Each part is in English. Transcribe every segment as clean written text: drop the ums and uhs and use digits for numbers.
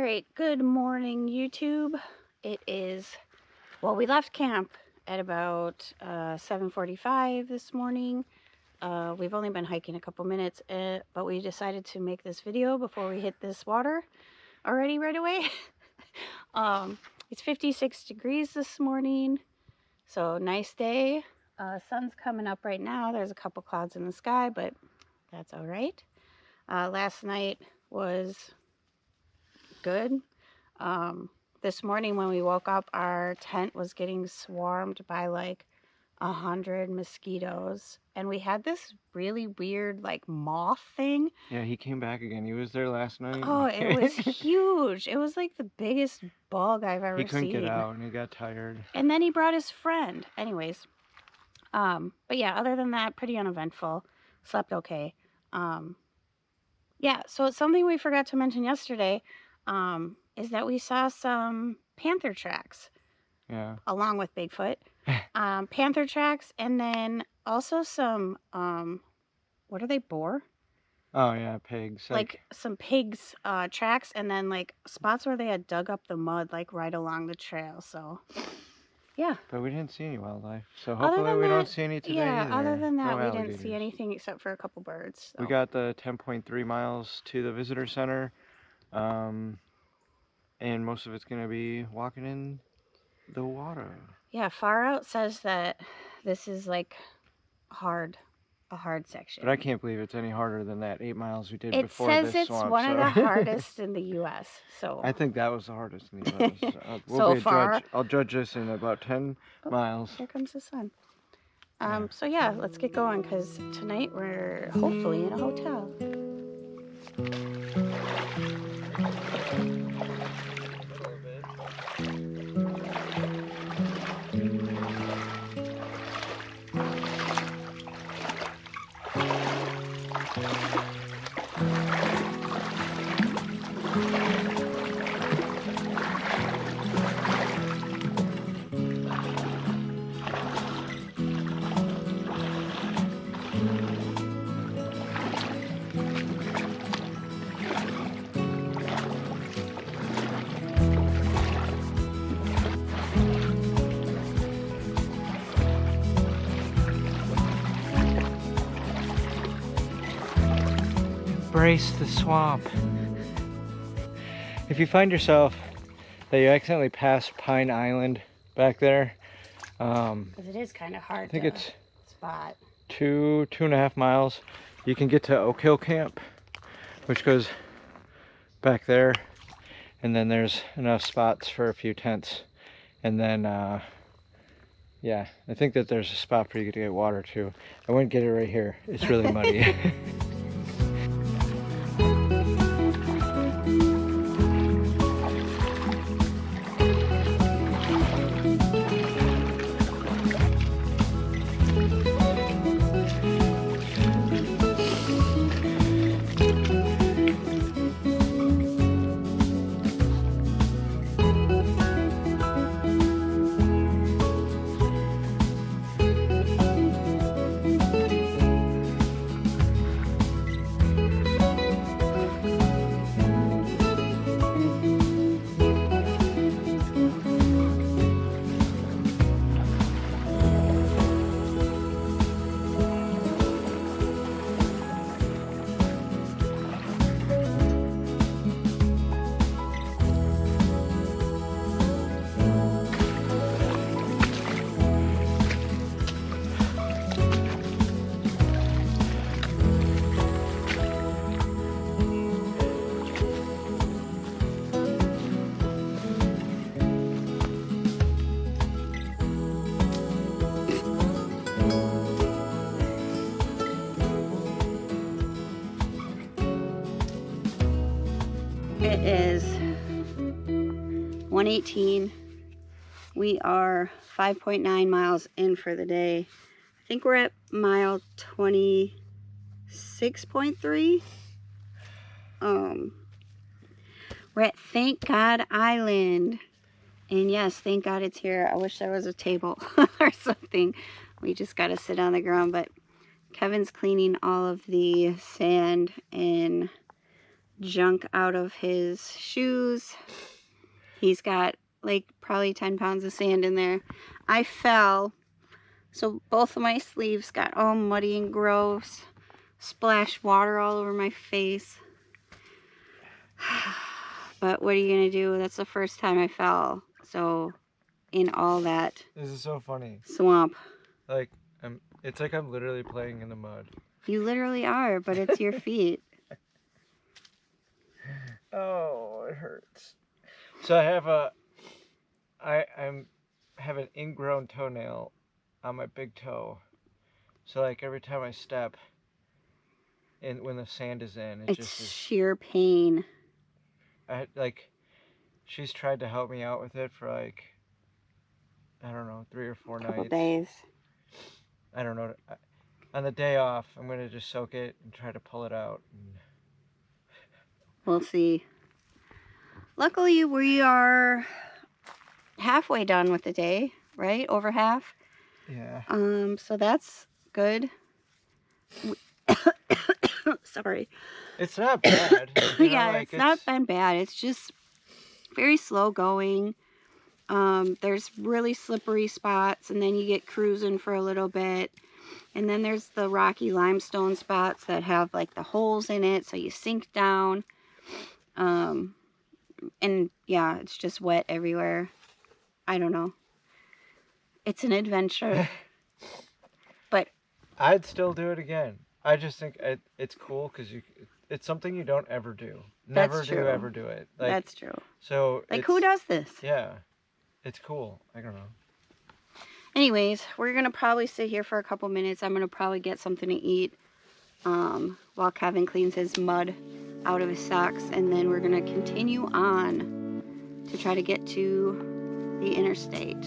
Alright, good morning YouTube. It is, well, we left camp at about 7:45 this morning. We've only been hiking a couple minutes, but we decided to make this video before we hit this water already right away. It's 56 degrees this morning, so nice day. Sun's coming up right now. There's a couple clouds in the sky, but that's all right. Last night was good. This morning when we woke up, our tent was getting swarmed by like 100 mosquitoes, and we had this really weird like moth thing. Yeah, he came back again. He was there last night. Oh, it was huge. It was like the biggest bug I've ever seen. He couldn't get out and he got tired. And then he brought his friend. Anyways, but yeah, other than that, pretty uneventful. Slept okay. Yeah, so something we forgot to mention yesterday is that we saw some panther tracks. Yeah. Along with Bigfoot. Panther tracks, and then also some, what are they, boar? Oh, yeah, pigs. Like some pigs tracks, and then like spots where they had dug up the mud, like right along the trail, so yeah. But we didn't see any wildlife, so hopefully we don't see any today either. Other than that, no we didn't see anything except for a couple birds. So. We got the 10.3 miles to the visitor center, and most of it's going to be walking in the water. Yeah, Far Out says that this is like a hard section. But I can't believe it's any harder than that 8 miles we did before this It says it's one of the hardest in the U.S., so... I think that was the hardest in the U.S. So far. I'll judge this in about 10 miles. Here comes the sun. So yeah, let's get going, because tonight we're hopefully in a hotel. Embrace the swamp. If you find yourself that you accidentally pass Pine Island back there, because it is kind of hard. I think it's spot 2.5 miles. You can get to Oak Hill Camp, which goes back there, and then there's enough spots for a few tents, and then yeah, I think that there's a spot for you to get water too. I wouldn't get it right here. It's really muddy. It is 1:18. We are 5.9 miles in for the day. I think we're at mile 26.3. We're at Thank God Island. And yes, thank God it's here. I wish there was a table or something. We just got to sit on the ground, but Kevin's cleaning all of the sand and junk out of his shoes. He's got like probably 10 pounds of sand in there. I fell, so both of my sleeves got all muddy and gross. Splashed water all over my face. But what are you gonna do? That's the first time I fell. So in all that This is so funny. swamp. Like, it's like I'm literally playing in the mud. You literally are, but it's your feet. Oh, it hurts. So I have I have an ingrown toenail on my big toe. So like every time I step, and when the sand is in, it It's just is, sheer pain. she's tried to help me out with it for like, I don't know, 3 or 4 Couple nights. days. I don't know. On the day off, I'm gonna just soak it and try to pull it out. We'll see. Luckily, we are halfway done with the day, right? Over half. Yeah. So that's good. Sorry. It's not bad. You know, Yeah, like, it's not been bad. It's just very slow going. There's really slippery spots, and then you get cruising for a little bit. And then there's the rocky limestone spots that have like the holes in it, so you sink down. And yeah, it's just wet everywhere. I don't know. It's an adventure. But I'd still do it again. I just think it's cool because it's something you don't ever do. Never do ever do it. Like, that's true. So Like, who does this? Yeah, it's cool. I don't know. Anyways, we're gonna probably sit here for a couple minutes. I'm gonna probably get something to eat while Kevin cleans his mud out of his socks, and then we're gonna continue on to try to get to the interstate.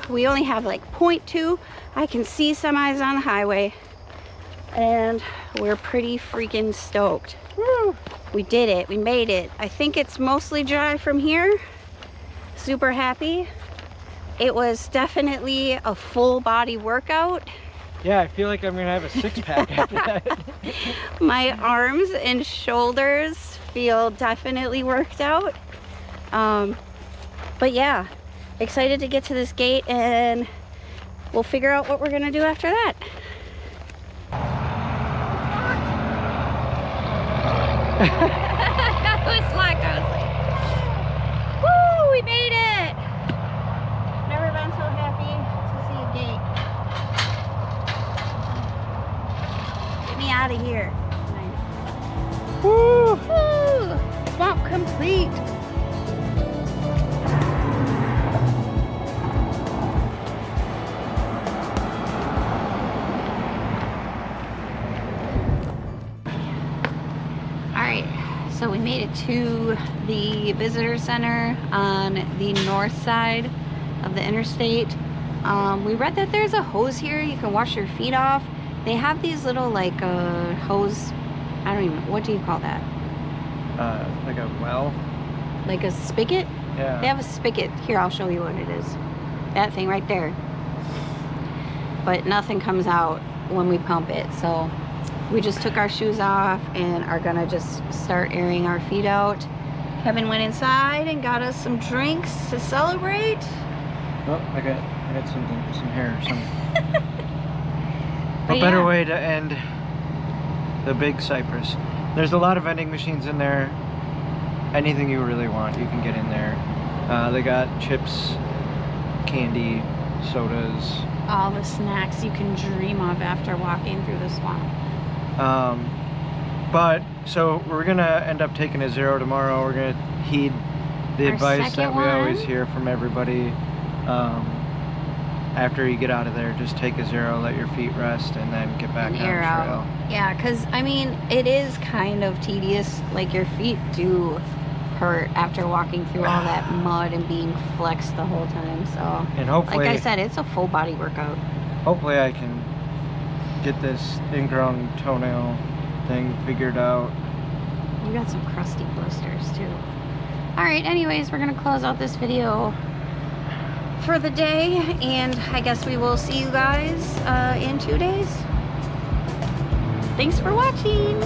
We only have like 0.2. I can see semis on the highway, and we're pretty freaking stoked. Woo! We did it. We made it. I think it's mostly dry from here. Super happy. It was definitely a full body workout. Yeah, I feel like I'm gonna have a 6-pack after that. My arms and shoulders feel definitely worked out. But yeah, excited to get to this gate, and we'll figure out what we're gonna do after that. That was like, I was like, woo, we made it! Never been so happy to see a gate. Get me out of here. Woo! Woo! Swamp complete. So we made it to the visitor center on the north side of the interstate. We read that there's a hose here you can wash your feet off. They have these little like hose, I don't even, what do you call that? Like a well? Like a spigot? Yeah. They have a spigot. Here, I'll show you what it is. That thing right there. But nothing comes out when we pump it, so we just took our shoes off and are gonna just start airing our feet out. Kevin went inside and got us some drinks to celebrate. Oh, I got some hair or something. But A better yeah. way to end the big cypress. There's a lot of vending machines in there. Anything you really want, you can get in there. They got chips, candy, sodas. All the snacks you can dream of after walking through the swamp. But so we're gonna end up taking a 0 tomorrow. We're gonna heed the Our advice that second we always one. hear from everybody. After you get out of there, just take a 0, let your feet rest, and then get back on the Air out. trail. Yeah, because I mean, it is kind of tedious. Like, your feet do hurt after walking through all that mud and being flexed the whole time. So, And hopefully, like I said, it's a full body workout. hopefully I can get this ingrown toenail thing figured out. You got some crusty blisters too. All right, anyways, we're gonna close out this video for the day, and I guess we will see you guys in 2 days. Thanks for watching.